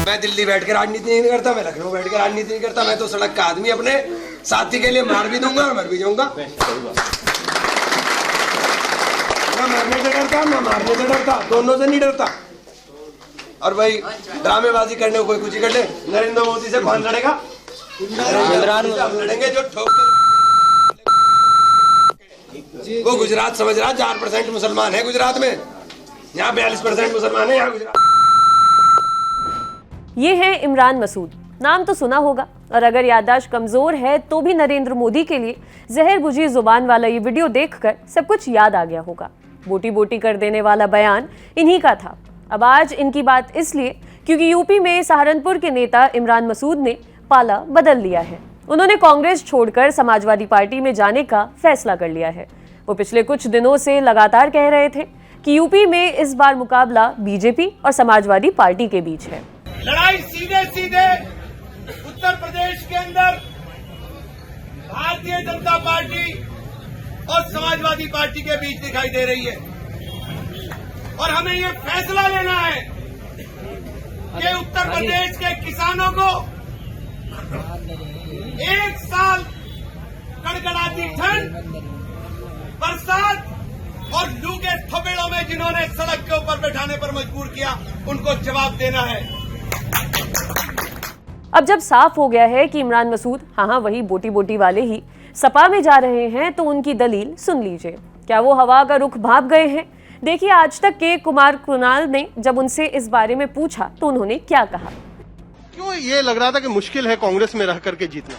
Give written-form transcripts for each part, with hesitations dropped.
मैं दिल्ली बैठ के राजनीति नहीं करता, मैं लखनऊ बैठ के राजनीति नहीं करता, मैं तो सड़क का आदमी अपने साथी के लिए मार भी दूंगा और मर भी जाऊंगा। ना मरने से डरता ना मारने से डरता, दोनों से नहीं डरता। और भाई ड्रामेबाजी करने को कोई कुछ ही कर ले। नरेंद्र मोदी से कौन लड़ेगा? हम लड़ेंगे जो ठोक के। वो गुजरात समझ रहा 4% मुसलमान है गुजरात में, यहाँ 42% मुसलमान है यहाँ गुजरात। ये है इमरान मसूद, नाम तो सुना होगा, और अगर याददाश्त कमजोर है तो भी नरेंद्र मोदी के लिए जहर बुझी जुबान वाला ये वीडियो देखकर सब कुछ याद आ गया होगा। बोटी बोटी कर देने वाला बयान इन्हीं का था। अब आज इनकी बात इसलिए क्योंकि यूपी में सहारनपुर के नेता इमरान मसूद ने पाला बदल लिया है। उन्होंने कांग्रेस छोड़कर समाजवादी पार्टी में जाने का फैसला कर लिया है। वो पिछले कुछ दिनों से लगातार कह रहे थे कि यूपी में इस बार मुकाबला बीजेपी और समाजवादी पार्टी के बीच है। लड़ाई सीधे सीधे उत्तर प्रदेश के अंदर भारतीय जनता पार्टी और समाजवादी पार्टी के बीच दिखाई दे रही है, और हमें ये फैसला लेना है कि उत्तर प्रदेश के किसानों को एक साल कड़कड़ाती ठंड, बरसात और लू के थपेड़ों में जिन्होंने सड़क के ऊपर बैठाने पर मजबूर किया, उनको जवाब देना है। अब जब साफ हो गया है कि इमरान मसूद हाँ वही बोटी बोटी वाले ही सपा में जा रहे हैं, तो उनकी दलील सुन लीजिए। क्या वो हवा का रुख भाप गए हैं? देखिए आज तक के कुमार कृणाल ने जब उनसे इस बारे में पूछा तो उन्होंने क्या कहा। क्यों ये लग रहा था कि मुश्किल है कांग्रेस में रह करके जीतना?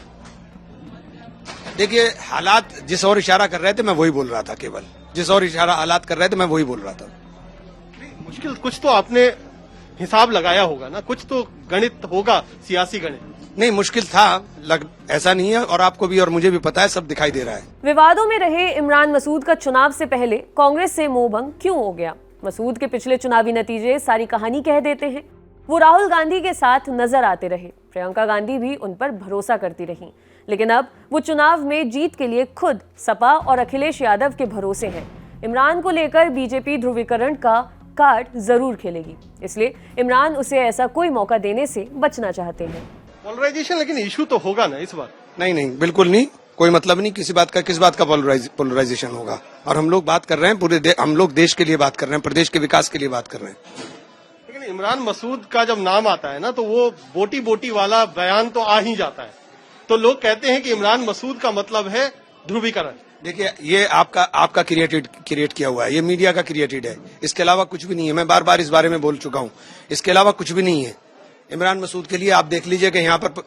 देखिए हालात जिस और इशारा कर रहे थे मैं वही बोल रहा था, केवल जिस और इशारा हालात कर रहे थे मैं वही बोल रहा था। मुश्किल कुछ तो आपने हिसाब लगाया होगा ना, कुछ तो गणित होगा, सियासी गणित। नहीं मुश्किल था, ऐसा नहीं है, और आपको भी और मुझे भी पता है, सब दिखाई दे रहा है। विवादों में रहे इमरान मसूद का चुनाव से पहले कांग्रेस से मोहभंग क्यों हो गया? मसूद के पिछले चुनावी नतीजे सारी कहानी कह देते हैं। वो राहुल गांधी के साथ नजर आते रहे, प्रियंका गांधी भी उन पर भरोसा करती रही, लेकिन अब वो चुनाव में जीत के लिए खुद सपा और अखिलेश यादव के भरोसे हैं। इमरान को लेकर बीजेपी ध्रुवीकरण का कार्ड जरूर खेलेगी, इसलिए इमरान उसे ऐसा कोई मौका देने से बचना चाहते हैं। पोलराइजेशन लेकिन इशू तो होगा ना इस बार? नहीं बिल्कुल नहीं, कोई मतलब नहीं। किस बात का पोलराइजेशन होगा? और हम लोग बात कर रहे हैं हम लोग देश के लिए बात कर रहे हैं, प्रदेश के विकास के लिए बात कर रहे हैं। लेकिन इमरान मसूद का जब नाम आता है ना, तो वो बोटी बोटी वाला बयान तो आ ही जाता है, तो लोग कहते हैं कि इमरान मसूद का मतलब है ध्रुवीकरण। देखिए ये आपका क्रिएट किया हुआ है, ये मीडिया का क्रिएटेड है, इसके अलावा कुछ भी नहीं है। मैं बार बार इस बारे में बोल चुका हूँ, इसके अलावा कुछ भी नहीं है। इमरान मसूद के लिए आप देख लीजिए कि यहाँ पर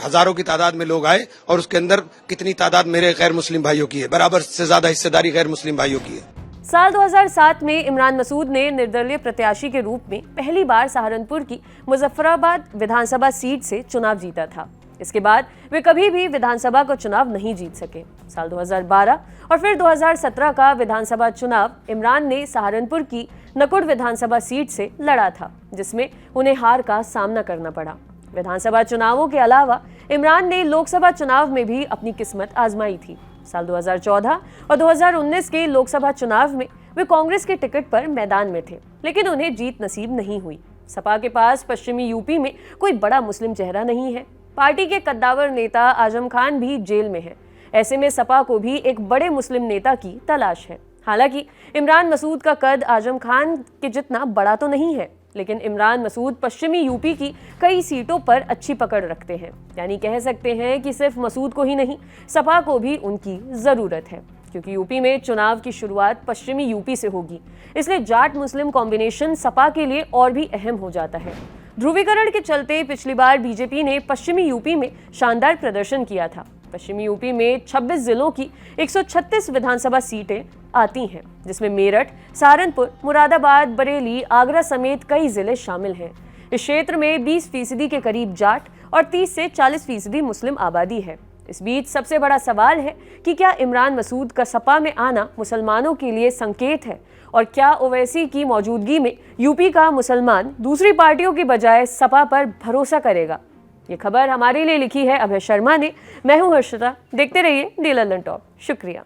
हजारों की तादाद में लोग आए, और उसके अंदर कितनी तादाद मेरे गैर मुस्लिम भाइयों की है, बराबर से ज्यादा हिस्सेदारी गैर मुस्लिम भाइयों की है। साल 2007 में इमरान मसूद ने निर्दलीय प्रत्याशी के रूप में पहली बार सहारनपुर की मुजफ्फराबाद विधानसभा सीट से चुनाव जीता था। इसके बाद वे कभी भी विधानसभा का चुनाव नहीं जीत सके। साल 2012 और फिर 2017 का विधानसभा चुनाव इमरान ने सहारनपुर की नकुड़ विधानसभा सीट से लड़ा था, जिसमें उन्हें हार का सामना करना पड़ा। विधानसभा चुनावों के अलावा इमरान ने लोकसभा चुनाव में भी अपनी किस्मत आजमाई थी। साल 2014 और 2019 के लोकसभा चुनाव में वे कांग्रेस के टिकट पर मैदान में थे, लेकिन उन्हें जीत नसीब नहीं हुई। सपा के पास पश्चिमी यूपी में कोई बड़ा मुस्लिम चेहरा नहीं है। पार्टी के कद्दावर नेता आजम खान भी जेल में है। ऐसे में सपा को भी एक बड़े मुस्लिम नेता की तलाश है। हालांकि इमरान मसूद का कद आजम खान के जितना बड़ा तो नहीं है, लेकिन इमरान मसूद पश्चिमी यूपी की कई सीटों पर अच्छी पकड़ रखते हैं। यानी कह सकते हैं कि सिर्फ मसूद को ही नहीं, सपा को भी उनकी जरूरत है, क्योंकि यूपी में चुनाव की शुरुआत पश्चिमी यूपी से होगी। इसलिए जाट मुस्लिम कॉम्बिनेशन सपा के लिए और भी अहम हो जाता है। ध्रुवीकरण के चलते पिछली बार बीजेपी ने पश्चिमी यूपी में शानदार प्रदर्शन किया था। पश्चिमी यूपी में 26 जिलों की 136 विधानसभा सीटें आती हैं, जिसमें मेरठ, सहारनपुर, मुरादाबाद, बरेली, आगरा समेत कई जिले शामिल हैं। इस क्षेत्र में 20% के करीब जाट और 30 से 40% मुस्लिम आबादी है। इस बीच सबसे बड़ा सवाल है कि क्या इमरान मसूद का सपा में आना मुसलमानों के लिए संकेत है, और क्या ओवैसी की मौजूदगी में यूपी का मुसलमान दूसरी पार्टियों की बजाय सपा पर भरोसा करेगा? ये खबर हमारे लिए लिखी है अभय शर्मा ने। मैं हूं हर्षिता। देखते रहिए डी लंदन टॉप। शुक्रिया।